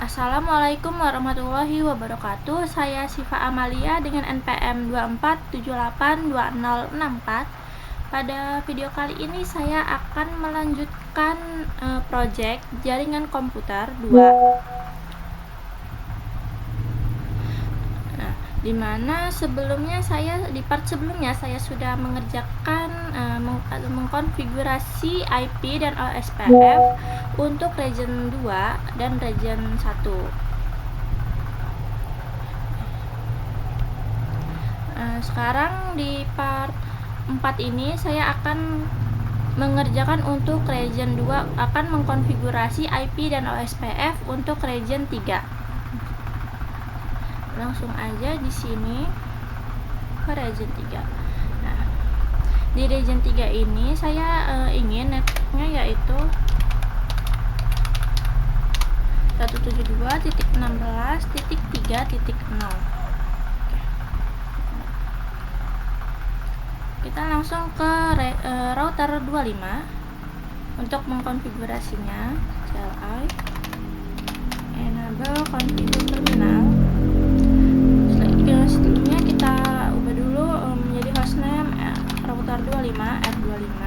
Assalamualaikum warahmatullahi wabarakatuh. Saya Siva Amalia dengan NPM 24782064. Pada video kali ini saya akan melanjutkan proyek jaringan komputer 2. Nah, dimana di part sebelumnya saya sudah mengerjakan mengkonfigurasi IP dan OSPF untuk region 2 dan region 1. Sekarang di part 4 ini saya akan mengerjakan untuk region 2, akan mengkonfigurasi IP dan OSPF untuk region 3. Langsung aja di sini ke region 3. Nah, di region 3 ini saya ingin networknya yaitu 172.16.3.0. Kita langsung ke router 25 untuk mengkonfigurasinya. CLI enable configure terminal. Setelahnya kita ubah dulu menjadi hostname router 25 R25.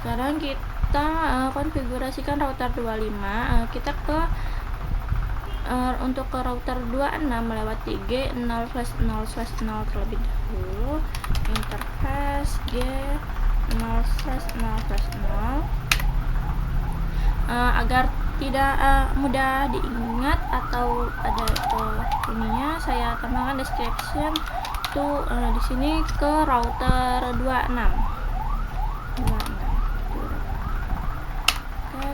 Sekarang kita konfigurasikan router 25. Kita untuk ke router 26 melewati G0/0/0 terlebih dahulu. Interface G0/0/0 agar tidak mudah diingat atau ada ininya, saya tambahkan description tuh di sini ke router 26.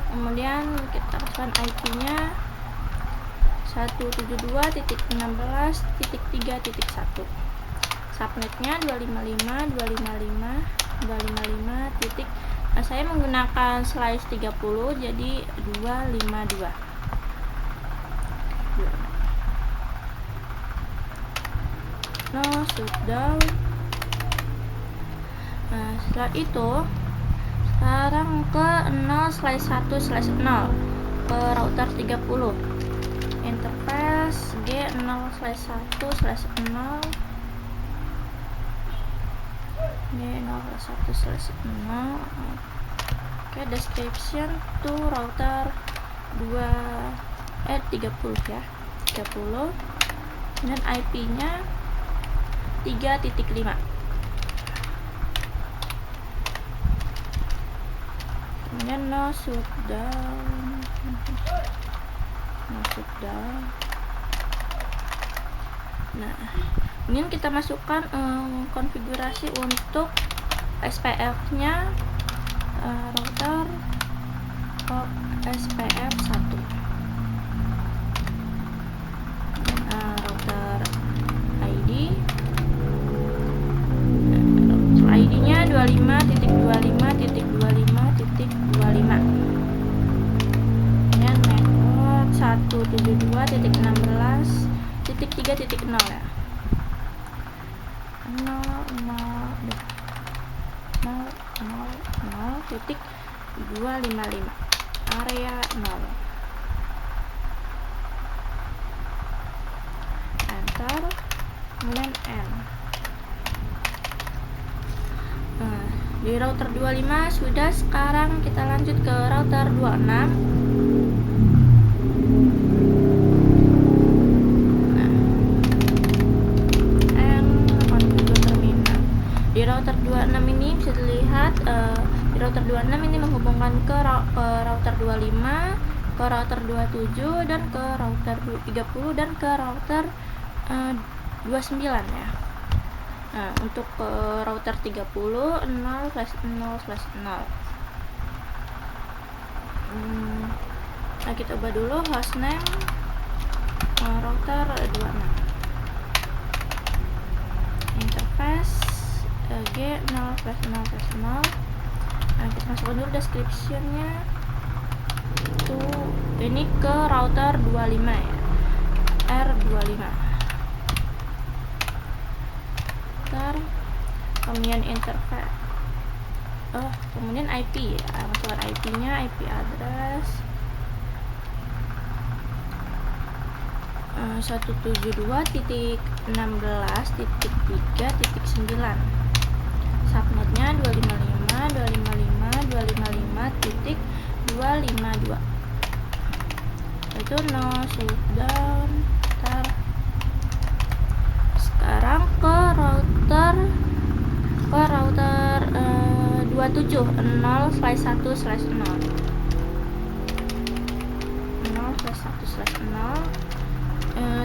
Kemudian kita masukkan IP-nya 172.16.3.1. Subnetnya 255.255.255. Saya menggunakan slice 30 jadi 252. No shutdown. Setelah itu sekarang ke 0/1/0 ke router 30. Interface G0/1/0 G0/1/0. Oke, description to router 30 ya. 30. Dan IP-nya 3.5. Kemudian no shutdown. Nah, ini kita masukkan konfigurasi untuk SPF-nya router SPF 1. Router ID. ID-nya 25.25.25.25. Dan network 172.16.3.0 ya. 0.255 area 0. Enter, kemudian N. Di router 25 sudah. Sekarang kita lanjut ke router 26. Configure terminal. Di router 26 ini bisa dilihat di router 26 ini menghubungkan ke router 25, ke router 27 dan ke router 30 dan ke router 29 ya. Nah, untuk router 30 0/0/0. Nah, kita ubah dulu hostname router 26. G0/0/0. Nah, kita masukkan dulu description-nya. Ini ke router 25 ya, R25. Kemudian interface, kemudian IP ya, masukkan IP-nya, IP address 172.16.3.9. subnetnya 255.255.255.252. Itu no shutdown. Sekarang ke router 27 0/1/0 0/1/0.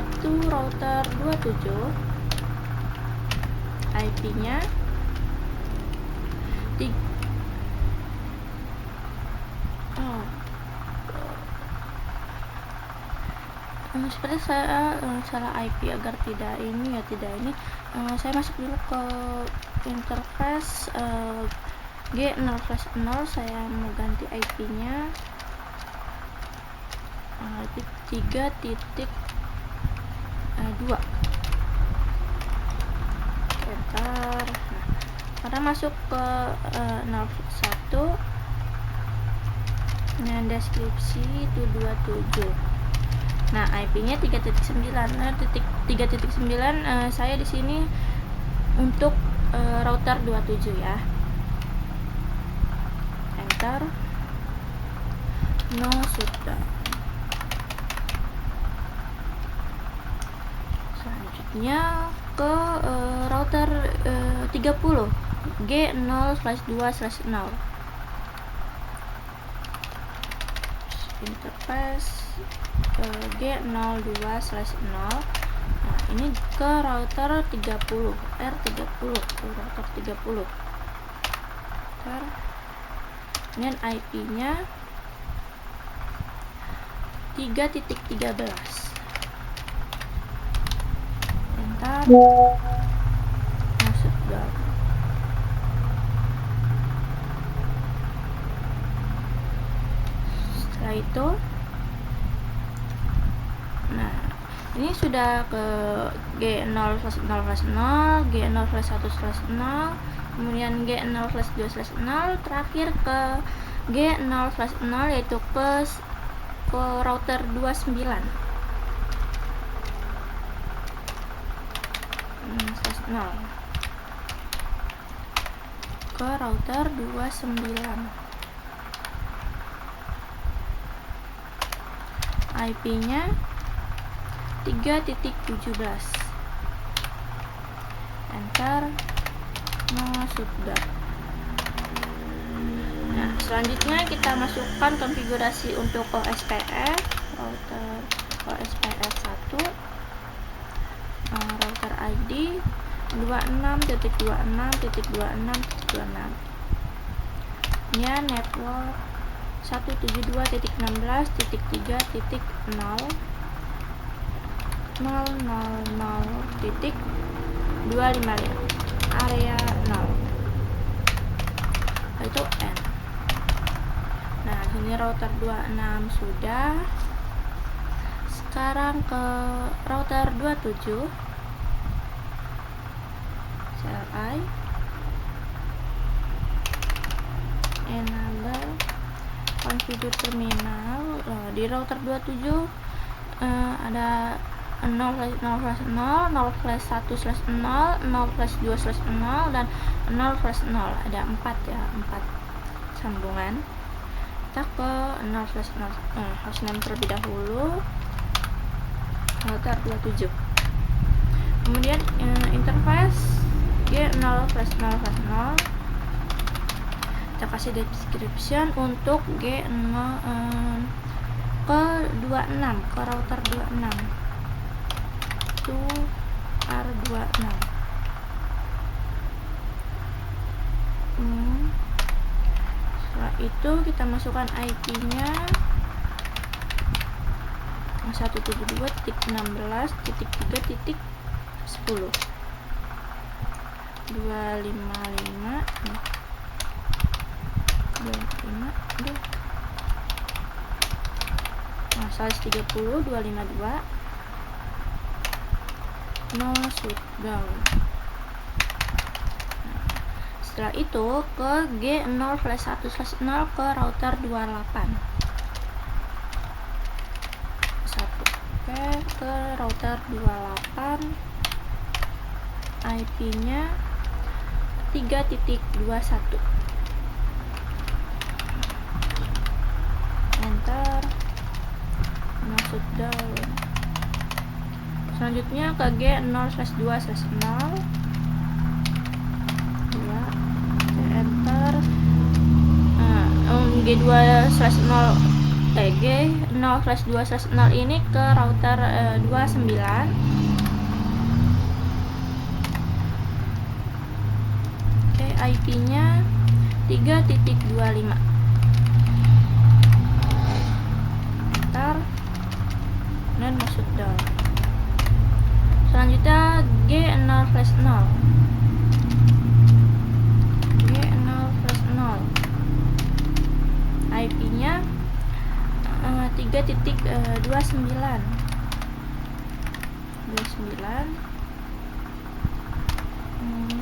Itu router 27, IP-nya seperti saya salah IP agar tidak ini. Saya masuk dulu ke interface G0/0. Saya mau ganti IP-nya 3.2. Enter. Karena masuk ke 01 dengan deskripsi itu 27. Nah, IP-nya 3.9. 3.9 saya di sini untuk router 27 ya. Enter. No sudah. Selanjutnya ke router 30 G0/2/0. Interface G02/0. Nah, ini ke router 30 R30, router 30. Dengan IP-nya 3.13. Enter. Masuk dulu. Setelah itu, nah, ini sudah ke G0/0/0, G0/1/0, kemudian G0/2/0, terakhir ke G0/0 yaitu ke router 29. Ke router 29. IP-nya 3.17. Enter. Nah, sudah. Nah, selanjutnya kita masukkan konfigurasi untuk OSPF router OSPF 1, router ID 26.26.26.26. nya network 172.16.3.0.000.255 area 0. Itu N. Nah, ini router 26 sudah. Sekarang ke router 27 CLI enable configure terminal. Di router 27 ada 0/0/0, 0/1/0, 0/2/0 dan 0/0. Ada 4 ya, 4 sambungan. Kita ke 0/0, hostname terlebih dahulu, router 27. Kemudian interface G0/0/0. Kita kasih description untuk G0 ke 26, ke router 26 itu R26. Setelah itu kita masukkan IP-nya 172.16.3.10. 255 aduh, nah 130 252 no shutdown. Setelah itu ke G0/1/0 ke router 28. Oke, ke router 28, IP-nya 3.21. Enter, no shutdown. Selanjutnya ke G0/2/0, enter. G2/0 G0/2/0 ini ke router 29. Oke, IP-nya 3.25. Enter dan masuk down. Selanjutnya G0/0 IP-nya 3.29.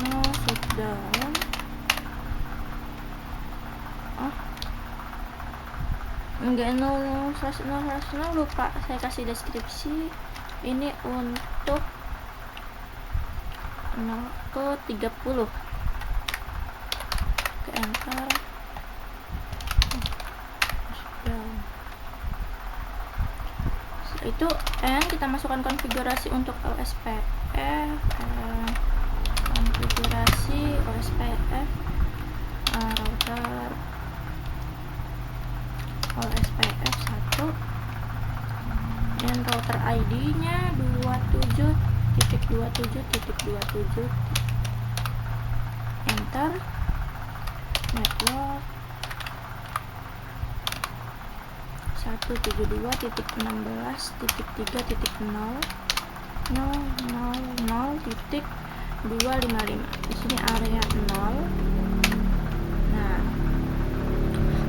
No shutdown. Enggak, 0/0 lupa saya kasih deskripsi. Ini untuk 0 ke 30. Oke, enter. Setelah itu kita masukkan konfigurasi untuk OSPF. Konfigurasi OSPF router OSPF 1 dan router ID-nya 27.27.27. Enter. Network 172.16.3.0.000.255. Di sini area 0. Nah,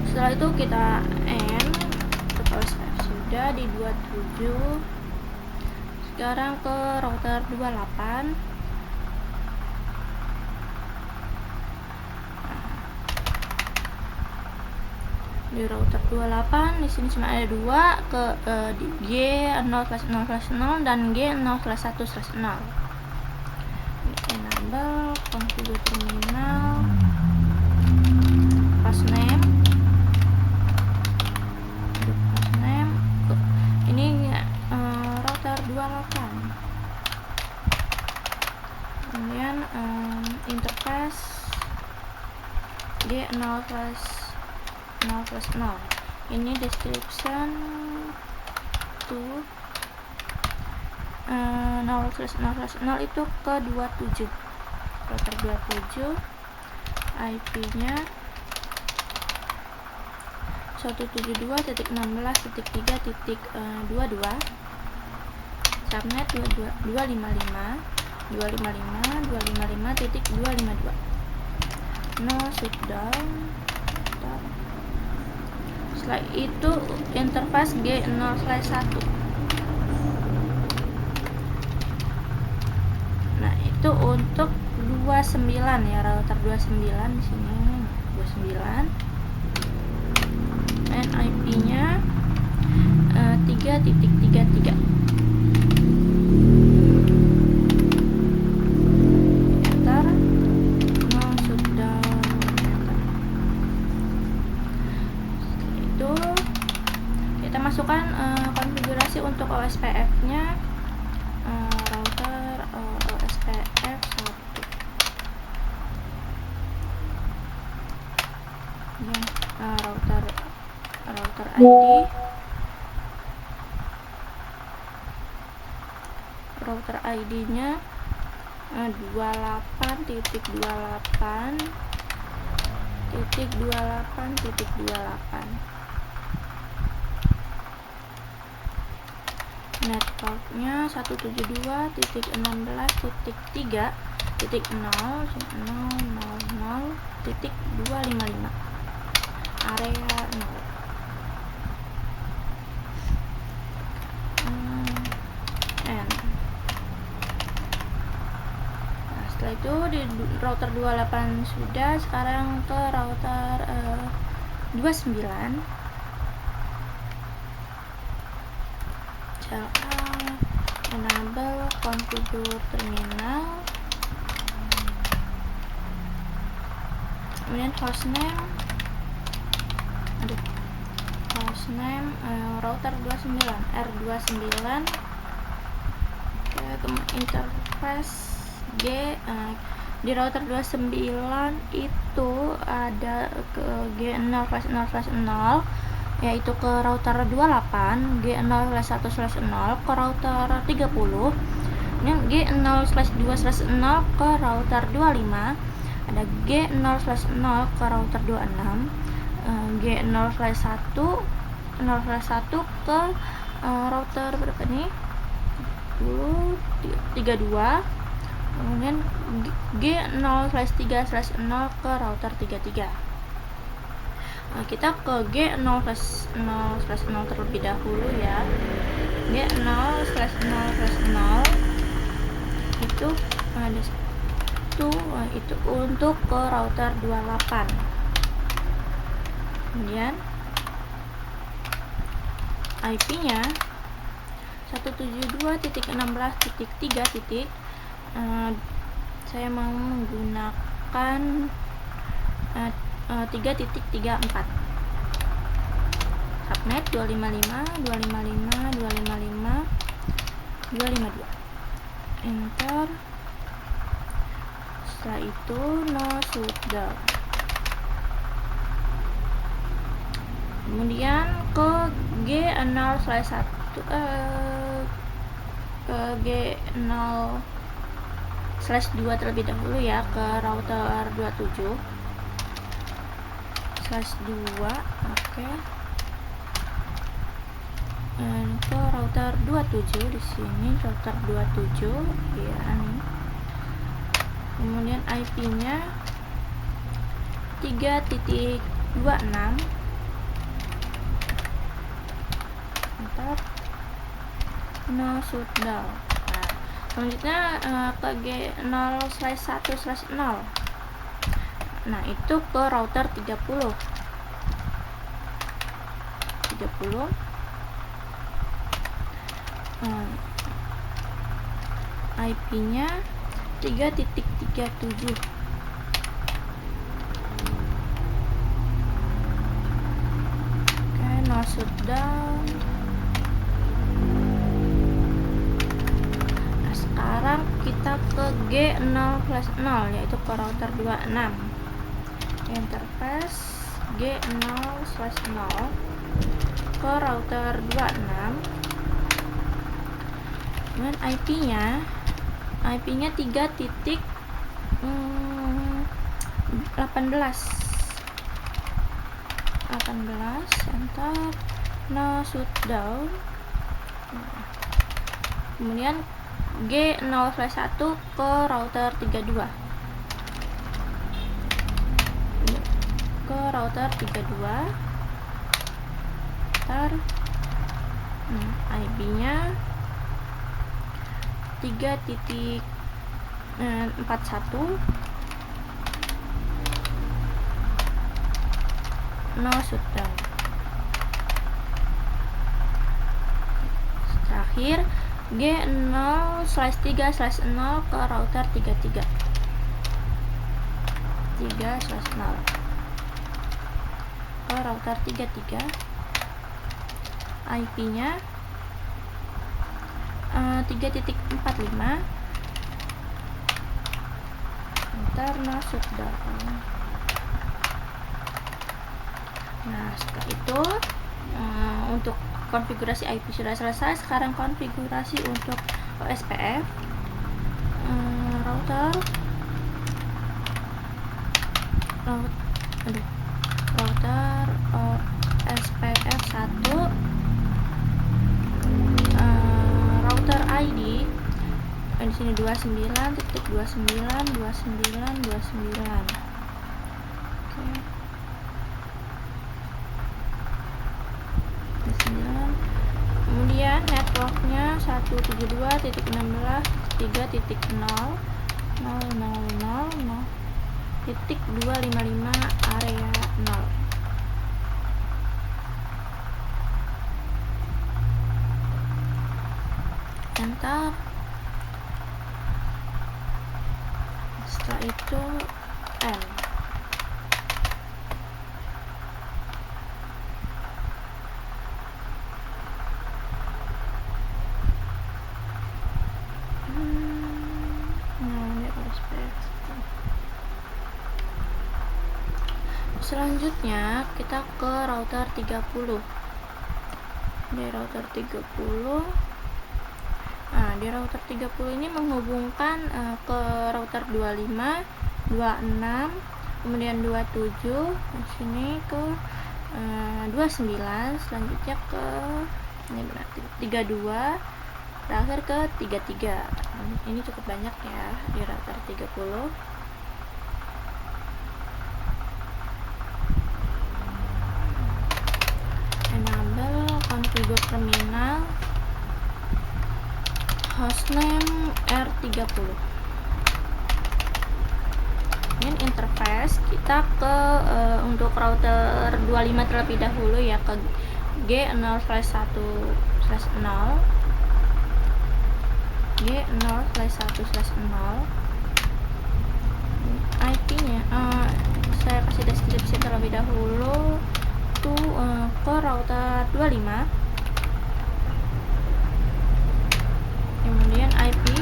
setelah itu kita end untuk OSPF sudah di 27. Sekarang ke router 28. Di router 28 di sini cuma ada dua, di G0/0/0 dan G0/1/0. Enable configure terminal, pass name. Ini router 28. Kemudian interface G0/0/0. Ini description to 0/0/0 itu ke 27. Router 27, IP-nya 172.16.3.22. Subnet 255.255.255.252. No shutdown. Setelah itu interface G0/1. Nah, itu untuk 29 ya, router 29 di sini 29. Dan IP-nya 3.33. Enter. No shutdown. Kita masukkan konfigurasi untuk OSPF-nya, router OSPF 1 router ID, router ID-nya 28.28.28. Networknya 172.16.3 titik 0 titik 255 area 0. N. Nah, setelah itu di router 28 sudah, sekarang ke router 29. Cell A, enable configure terminal, kemudian hostname router 29 R29, interface G. Di router 29 itu ada ke G0/0/0, yaitu ke router 28, G0/1/0 ke router 30, dan G0/2/0 ke router 25, ada G0/0 ke router 26, G0/1 ke router berapa nih? 32, kemudian G0/3/0 ke router 33. Kita ke G0/0/0 terlebih dahulu ya. G0/0/0 itu ada itu untuk ke router 28. Kemudian IP-nya 172.16.3. Saya mau menggunakan 3.34. Subnet 255.255.255.252. Enter. Setelah itu no shutdown. Kemudian ke G0/1 ke G0/2 terlebih dahulu ya, ke router 27/2. Oke. Dan ke router 27 di sini, router 27 ya nih. Kemudian IP-nya 3.26. Enter. No shutdown. Nah, selanjutnya ke G0/1/0. Nah, itu ke router 30. IP-nya 3.37. Oke, no shutdown. Nah, sekarang kita ke G0/0, yaitu ke router 26. Interface G0/0 ke router 26. Kemudian IP-nya 3.18. Enter. No shutdown. Kemudian G0/1 ke router 32. Ke router 32. Enter. IP-nya 3.41. No shutdown. Terakhir G0/3/0 ke router 33. 3/0 ke router 33. IP-nya 3.45. Enter. No shutdown. Nah, setelah itu untuk konfigurasi IP sudah selesai. Sekarang konfigurasi untuk OSPF. Router OSPF 1, router ID di sini 29.29.29.29. Oke. 29. Kemudian networknya 172.16.3.0.000.255 area 0. Enter. Setelah itu N. Selanjutnya kita ke router 30. Di router 30. Nah, di router 30 ini menghubungkan ke router 25, 26, kemudian 27, di sini ke 29, selanjutnya ke 32, terakhir ke 33. Ini cukup banyak ya di router 30. Enable configure terminal, hostname R30. Ini interface kita ke untuk router 25 terlebih dahulu ya, ke G0/1/0, G0/1/0. IP-nya saya kasih deskripsi terlebih dahulu tuh ke router 25. Kemudian IP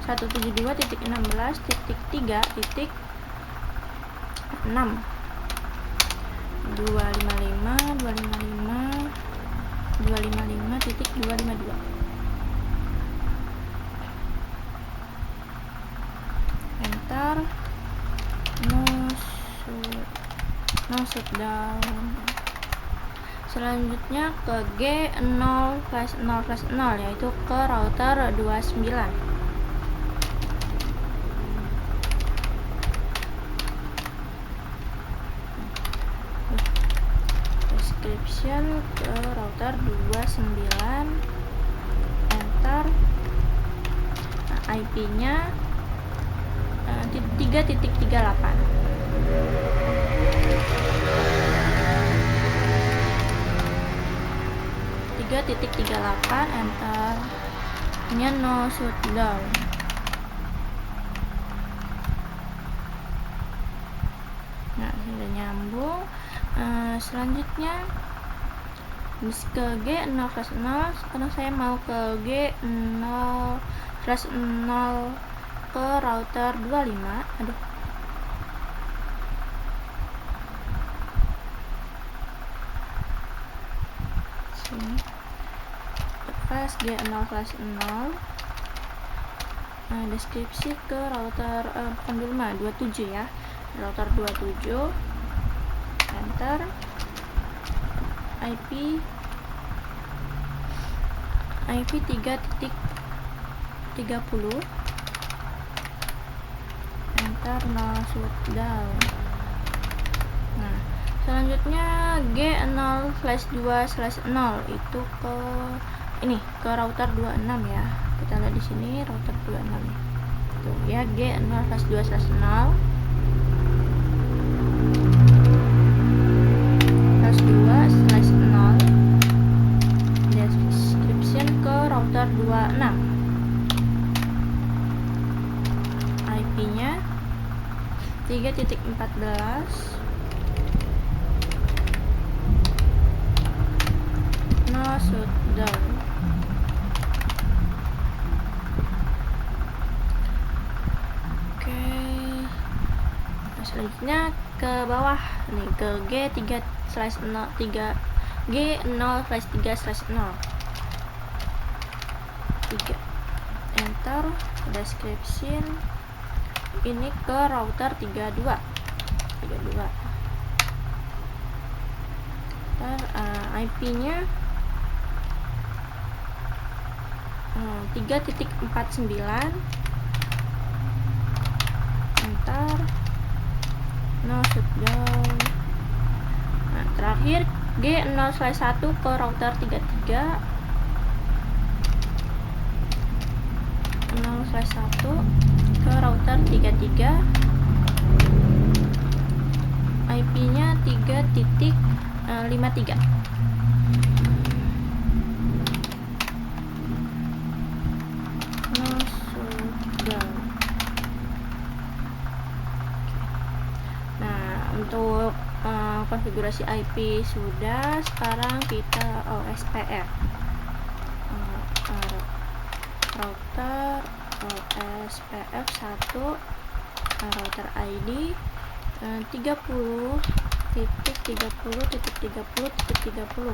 172.16.3.6 255.255.255.252. Enter. No shutdown. Selanjutnya ke G0/0/0 yaitu ke router 29. Description ke router 29. Enter. Nah, IP-nya 3.38. Enter. Ini no shutdown. Nah, sudah nyambung. Selanjutnya ke G0/0. Sekarang saya mau ke G0/0 ke router 25. Aduh. Sini. Interface G0/0. Deskripsi ke router 27 ya. Router 27. Enter. IP 3.30. Enter. No shutdown. Nah, selanjutnya G0/2/0 itu ke ini ke router 26 ya. Kita lihat di sini router 26 tuh ya, G0/2/0 /2/0 description ke router 26. IP-nya 3.14. No shutdown. Oke. Selanjutnya ke bawah nih, ke G3/0 G0/3/0. 3. Enter. Description ini ke router 32. IP-nya 3.49, enter. No shutdown. Nah, terakhir G0/1 ke router 33, 0/1 ke router 33, IP-nya 3.53. No shutdown. Nah, untuk konfigurasi IP sudah. Sekarang kita OSPF, router OSPF 1, router ID 30.30.30.30,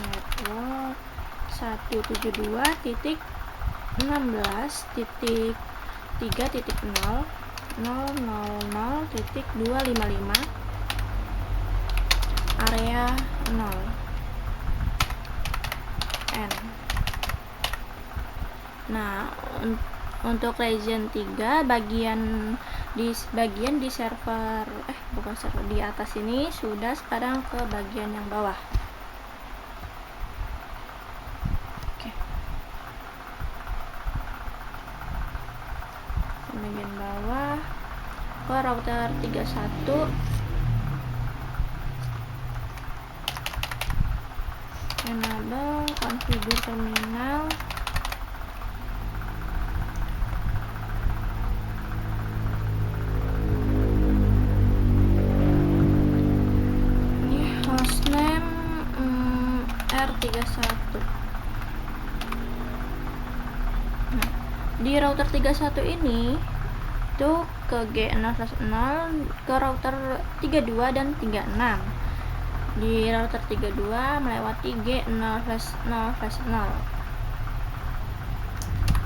network 172.13.0.000.255, area 0 N. Nah, untuk region 3 bagian di server bukan server di atas ini sudah. Sekarang ke bagian yang bawah. Oke. Bagian bawah ke router 31, enable configure terminal. Ini hostname R31. Nah, di router 31 ini itu ke G0/0 ke router 32 dan 36. Di router 32 melewati G0/0/0.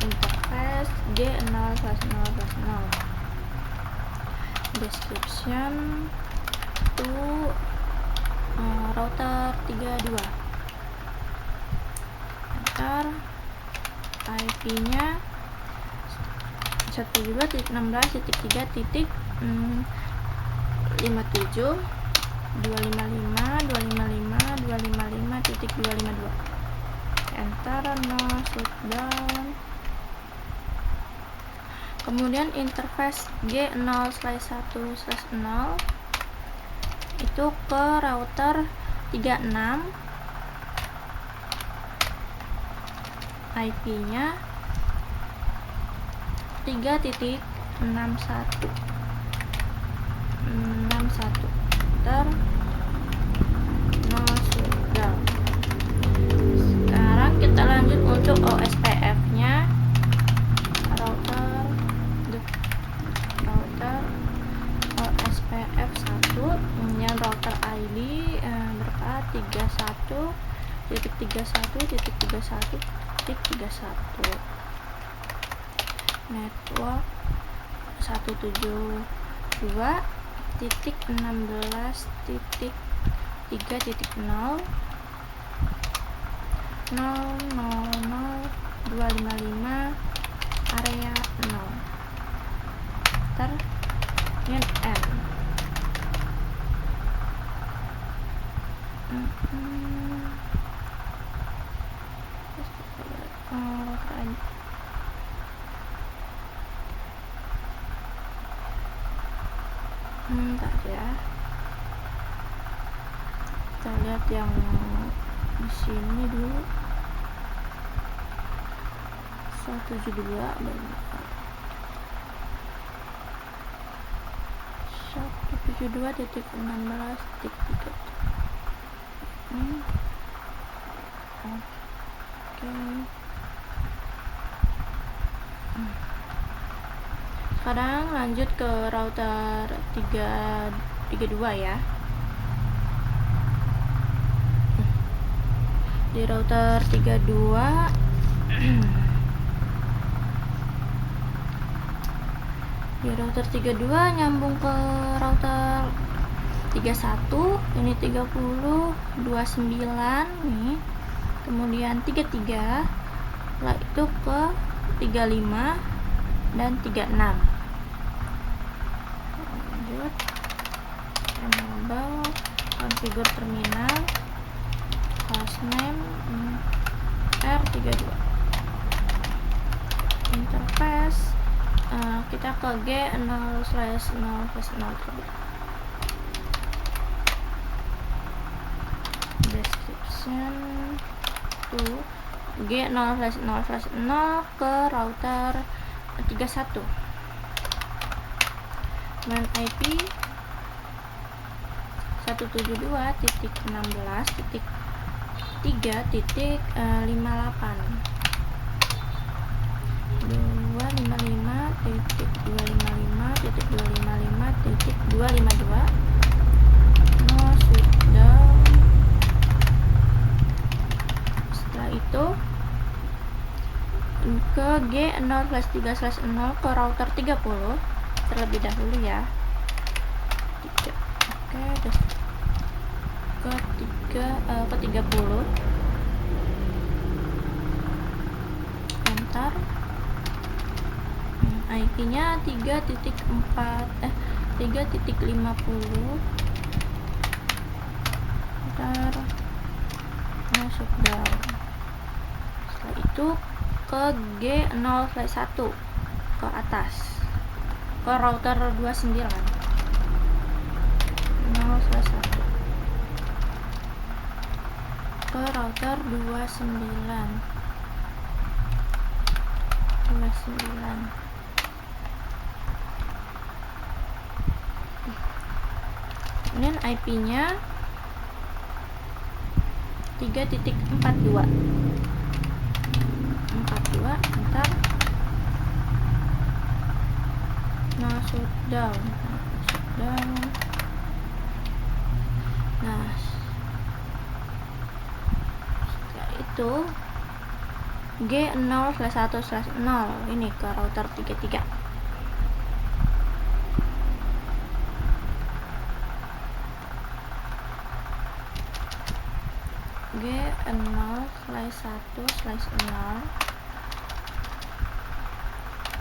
Interface G0/0/0. Description to router 32. Enter. IP-nya 172.16.3.57, 255.255.255.252. Enter. No shutdown. Kemudian interface G0/1/0 itu ke router 36, IP-nya 3.61. Enter. No shutdown. Sekarang kita lanjut untuk OSPF-nya. Router OSPF 1 yang router ID berapa? 31.31.31.31. Network 172.16.000.255, area 0. N. Bentar ya, kita lihat yang di sini dulu. 172 dan 172.16.3. Oke. Sekarang lanjut ke router 32 ya. Di router 32 di router 32 nyambung ke router 31, ini 30, 29 nih, kemudian 33, setelah itu ke 35 dan 36. Lanjut, enable, configure terminal, hostname R32, interface kita ke G0/0/0 terlebih. Description to G0/0/0 ke router 31. Main IP 172.16.3.58 255.255.255.252 no shutdown. Setelah itu ke G0/3/0 ke router 30 terlebih dahulu ya. Oke, ke 30, enter. IP-nya 3.50, ntar masuk down. Setelah itu ke G0/1 ke atas, ke router 29, 0/1 ke router 29. Ini IP-nya 3.42, ntar masuk down. Nah, setelah itu G0/1/0 ini ke router 33. G0/1/0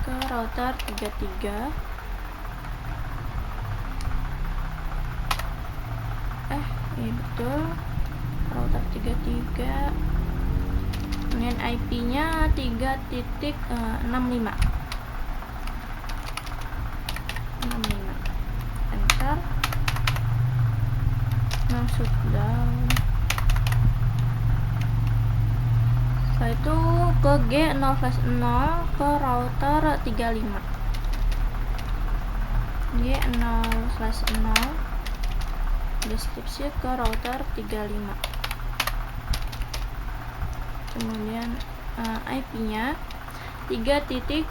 ke router 33. Ini betul router 33. Kemudian IP-nya 3.65, enter, masuk down. Setelah itu ke G0/0 ke router 35. G0/0 deskripsi ke router 35. Kemudian IP-nya 3.69,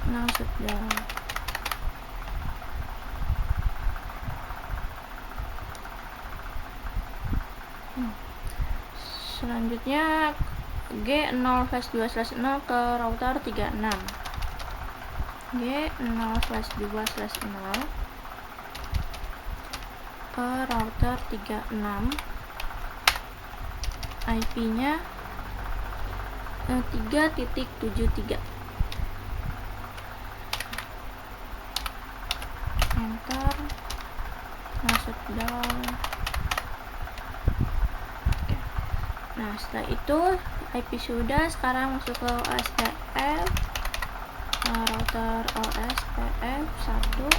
masuk down. Selanjutnya G0/2/0 ke router 36. G0/2/0 ke router 36. IP-nya 3.73, enter, masuk down. Nah, setelah itu IP sudah, sekarang masuk ke OSPF, router OSPF 1,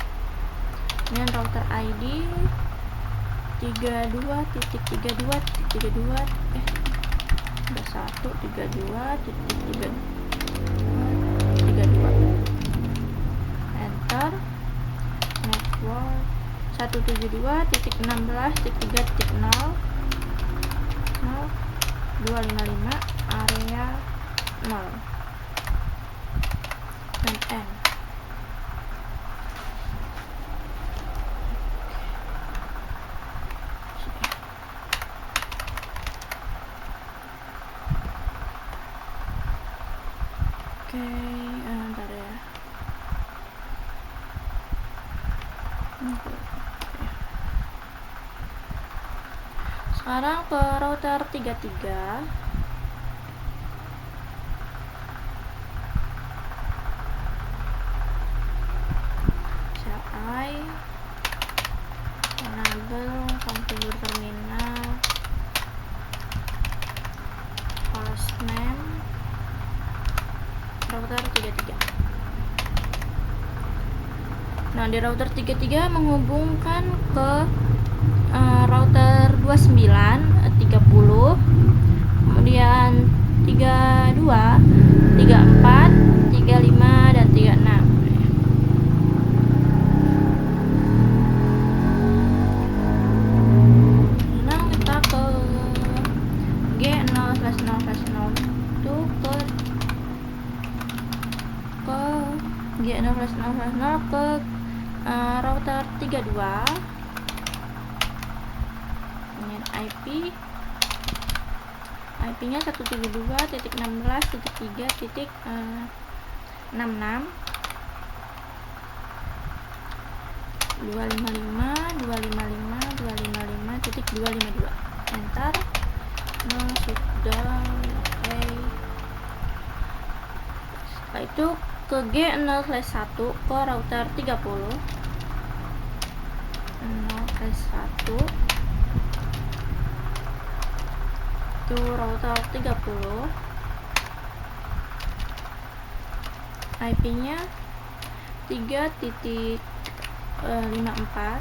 dan router ID 32.32.32, 32.32, enter, network 172.16.3.0 255 area 0 dan N. Oke, bentar ya. Sekarang ke router 33. CLI enable configure terminal hostname router 33. Nah, di router 33 menghubungkan ke router 29, 30, kemudian 32, 34, 35 dan 36. Sekarang kita ke G0/0/0 itu ke G0/0/0 ke router 32. Kemudian IP-nya 172.16.3.66 255.255.252. Enter. Nah, sudah. Oke. Setelah itu ke G0/1 ke router 30. 0/1 itu router 30. IP-nya 3.54.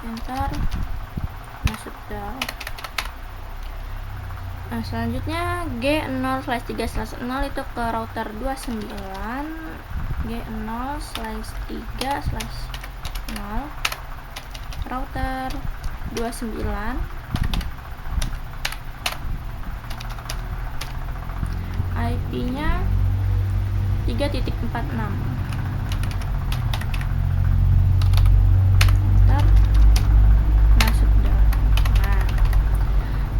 Enter. Nah, sudah. Nah, selanjutnya G0/3/0 itu ke router 29. G0/3/0 router 29. IP-nya 3.46. Enter. Nah, sudah. Nah,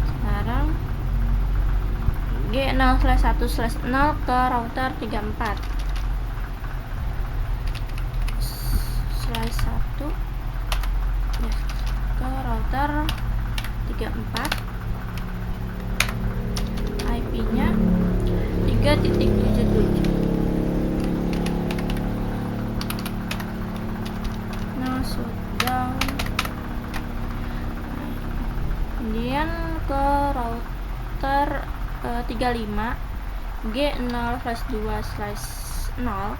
sekarang G0/1/0 ke router 34. /1 ya, ke router 34. IP-nya 3.77. Nah, sudah. Kemudian ke router 35 G0/2/0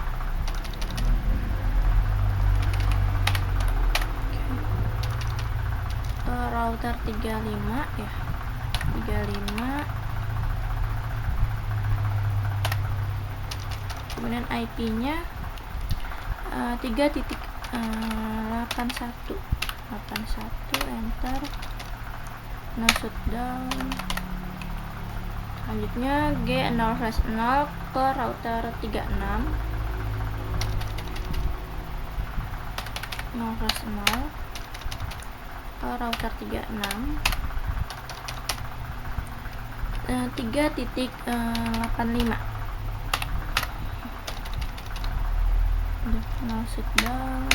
ke router 35 ya, 35. Kemudian IP-nya 3.81. Enter. Nah, shutdown. Selanjutnya G0/0 ke router 36. 0/0 ke router 36. 3.85. Nah, shutdown.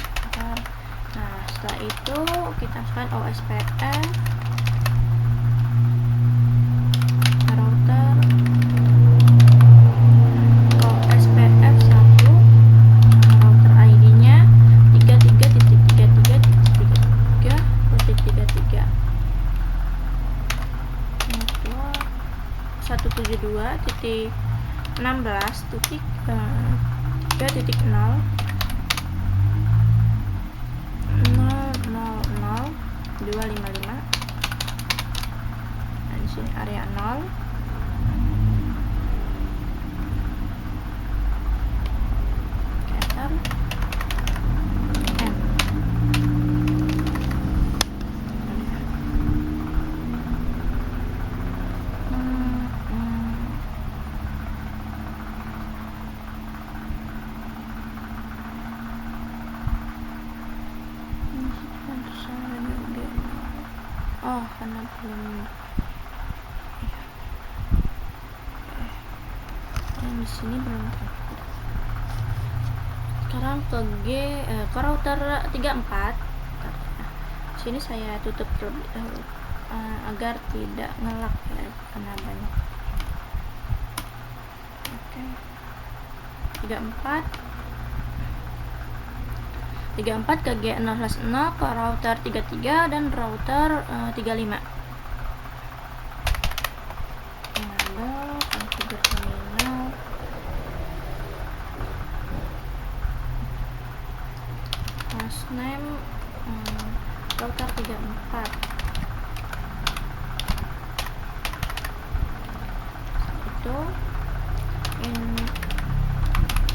Nah, setelah itu kita masukkan OSPF router OSPF 1. Router ID-nya 33.33.33.33. Network 172.16.3.0 255. Nah, di sini area 0. Enter. Oh, karena belum yang di sini belum terlihat. Sekarang ke ke router 34. Sini saya tutup terlebih dahulu agar tidak ngelak ya karena banyak. Oke. 34 ke G0/0 ke router 33 dan router 35. Enable configure terminal. Hostname router 34. Itu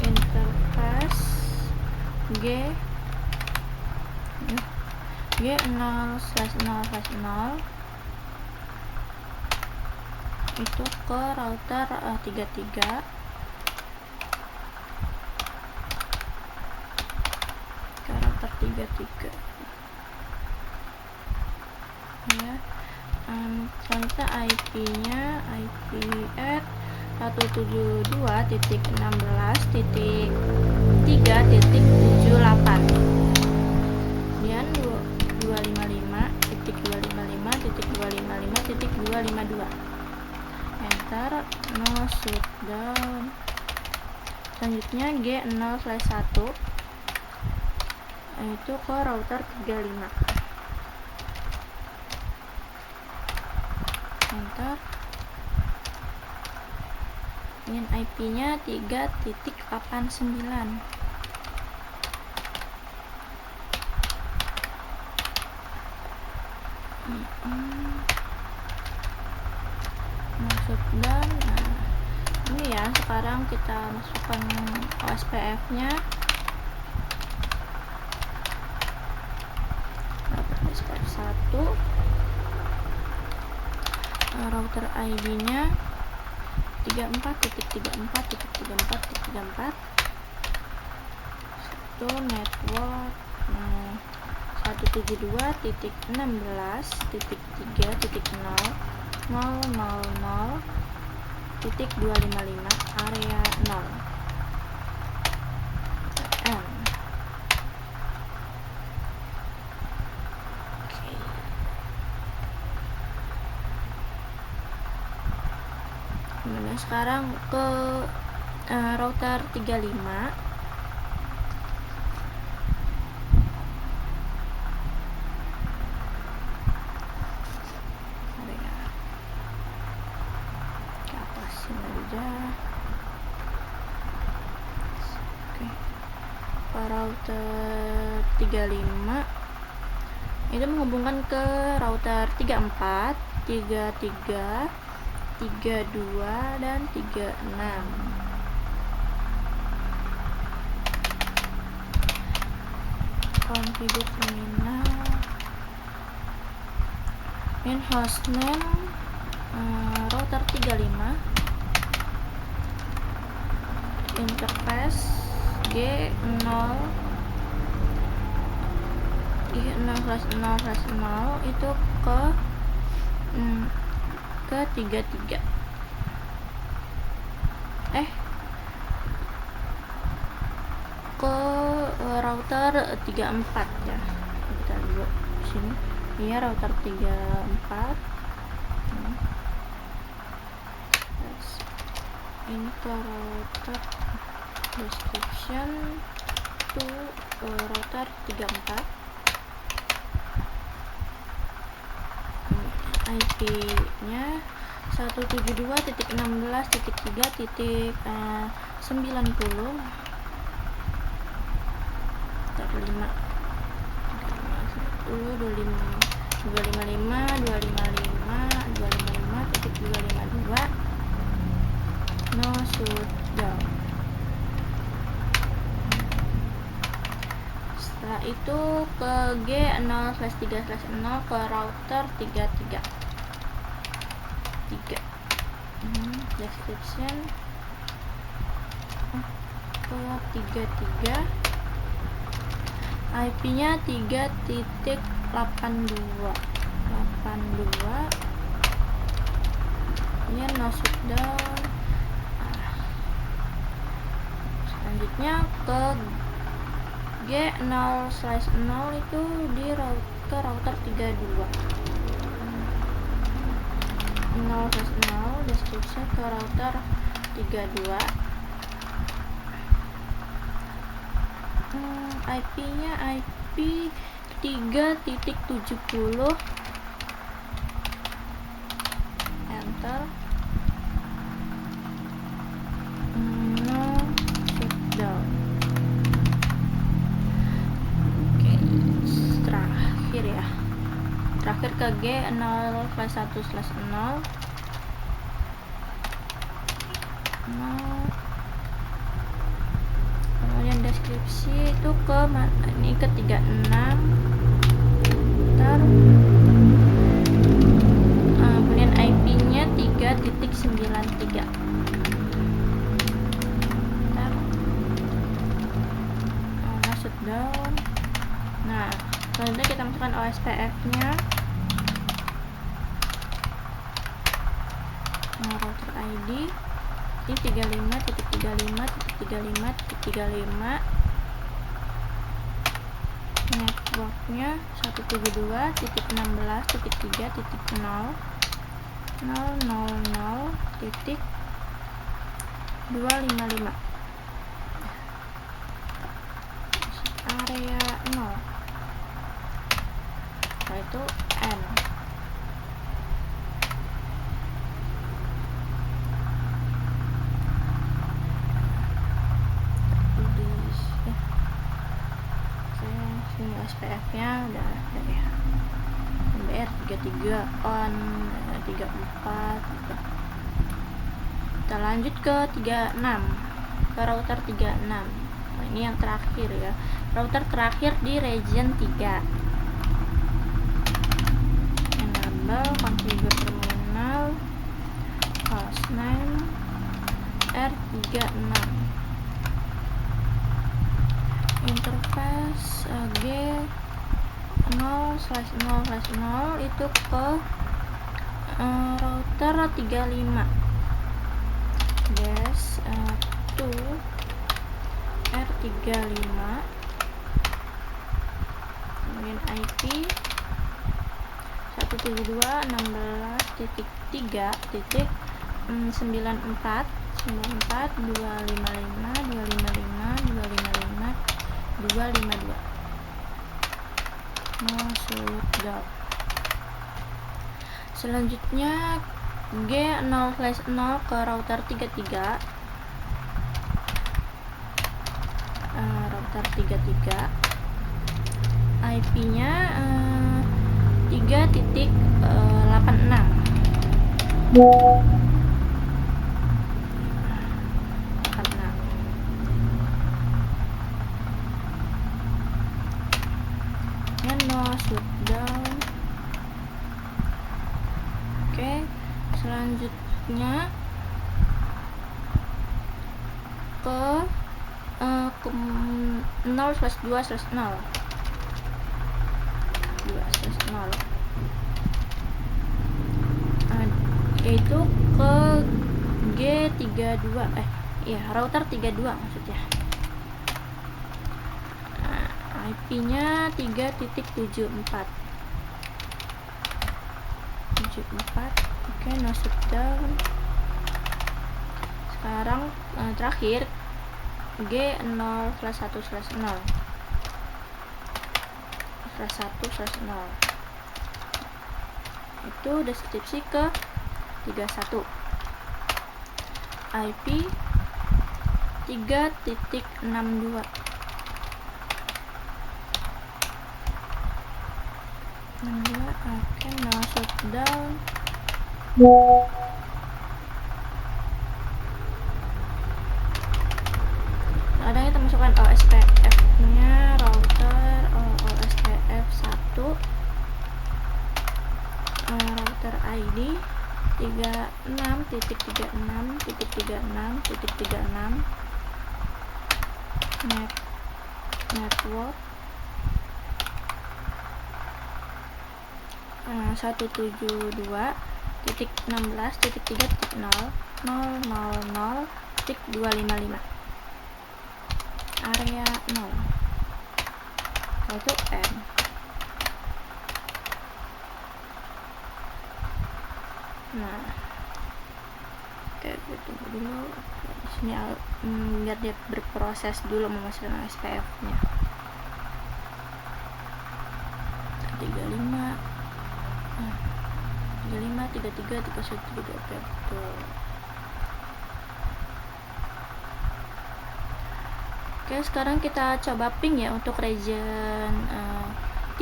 interface G0/0 itu ke router 33 ya. Selanjutnya IP-nya IP at 172.16.3.78 kemudian 255.255.255.252 enter. No shutdown. Selanjutnya G0/1 itu ke router 35 enter. Ini IP-nya 3.89. Shutdown. Nah, ini ya, sekarang kita masukkan OSPF nya OSPF 1, router ID nya 34.34.34.34, itu network 172.16.3.0.000.255 area 0 N. Kemudian sekarang ke router 35. Ke atasin aja. Oke. Ke router 35 itu menghubungkan ke router 34, 33, 32 dan 36. Configure terminal. In hostname router 35, interface G0/0/0 itu ke 33 ke router 34 ya. Kita lihat di sini. Iya, router 34. Ini ke router description to router 34. IP-nya 172.16.3.90 5 255.252 no shutdown. Setelah itu ke G0/3/0 ke router 33 description ke 33, IP-nya 3.82 ini no shutdown. Selanjutnya ke G0/0 itu di ke router 32. 0/0 deskripsi ke router 32. IP-nya IP 3.70. Enter. No shutdown. Oke, terakhir ya. Terakhir ke G0/1/0. Kemudian deskripsi itu ke ini ke 36. Kemudian IP-nya 3.93. Shutdown. Nah, selanjutnya kita masukkan OSPF-nya. Router ID ini 35.35.35.35. Networknya 172.168.3.0.000.255. area 0. Setelah itu N. Sini SPF-nya udah ada ya. MBR 33 on 34 gitu. Kita lanjut ke 36, ke router 36. Nah, ini yang terakhir ya, router terakhir di region 3. Enable configure terminal hostname R36. Interface G0/0/0 itu ke router 35. Des to R35. Kemudian IP 172.16.3.94.255.255.255.252. Sudah. Selanjutnya G0/0 ke router 33. Router 33 IP-nya 3.86. Shutdown. Oke, selanjutnya ke 0/2/0 yaitu ke G32 router 32 maksudnya. IP-nya 3.74. Oke, no shutdown. Sekarang terakhir G0/1/0. Itu deskripsi ke 31. IP 3.62. Oke, no shutdown. Sekarang kita masukkan OSPF-nya router OSPF 1. Router ID 36.36.36.36. Network 172.16.3.0.000.255. area 0. yaitu M. Nah, oke, gue tunggu dulu di sini biar dia berproses dulu memasukkan SPF-nya. 35, 33, 31, oke, betul. Oke, sekarang kita coba ping ya untuk region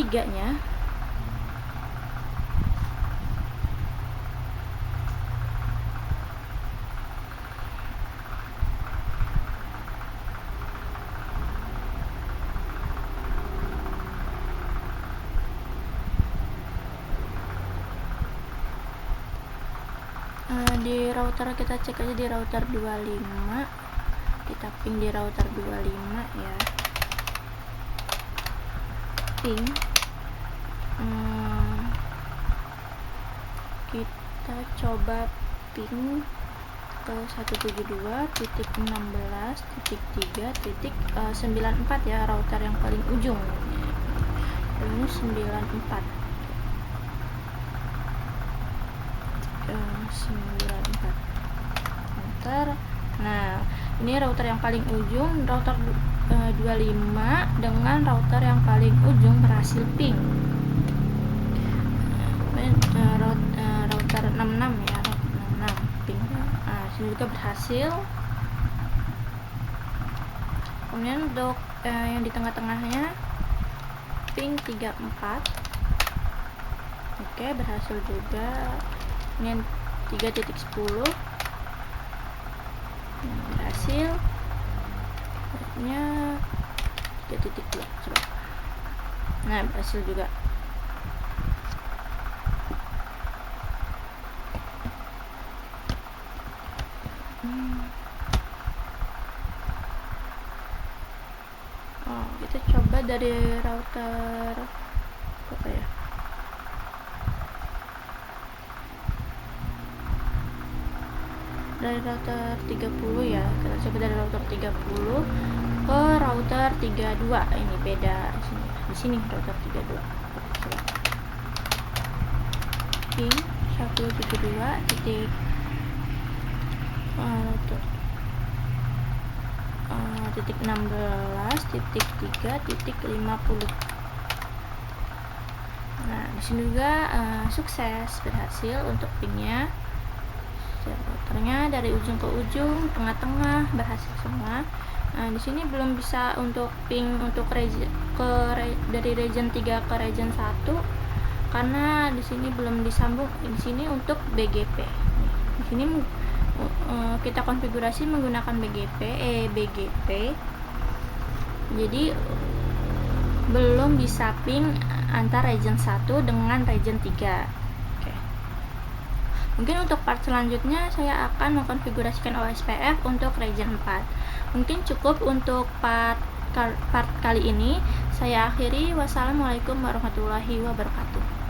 3-nya. Di router kita cek aja di router 25, kita ping di router 25 ya, ping kita coba ping ke 172.16.3.94 ya, router yang paling ujung ini 94. 94 router. Nah, ini router yang paling ujung, router 25 dengan router yang paling ujung berhasil ping. Router 66 ya, router 66 ping. Nah, sini juga berhasil. Kemudian untuk yang di tengah-tengahnya ping 34. Oke, berhasil juga. Ini 3.10 berhasil. Nya 3.2 coba. Nah, berhasil juga. Kita coba dari router apa ya? Dari router 30 ya, kita coba dari router 30 ke router 32. Ini beda sini. Di sini router 32. Coba. Ping 172 titik titik 16 titik 3 titik 50. Nah, di sini juga sukses, berhasil untuk pingnya. Routernya dari ujung ke ujung, tengah-tengah berhasil semua. Nah, di sini belum bisa untuk ping untuk dari region 3 ke region 1 karena di sini belum disambung. Di sini untuk BGP. Di sini kita konfigurasi menggunakan BGP. Jadi belum bisa ping antara region 1 dengan region 3. Mungkin untuk part selanjutnya saya akan mengkonfigurasikan OSPF untuk region 4. Mungkin cukup untuk part kali ini. Saya akhiri. Wassalamualaikum warahmatullahi wabarakatuh.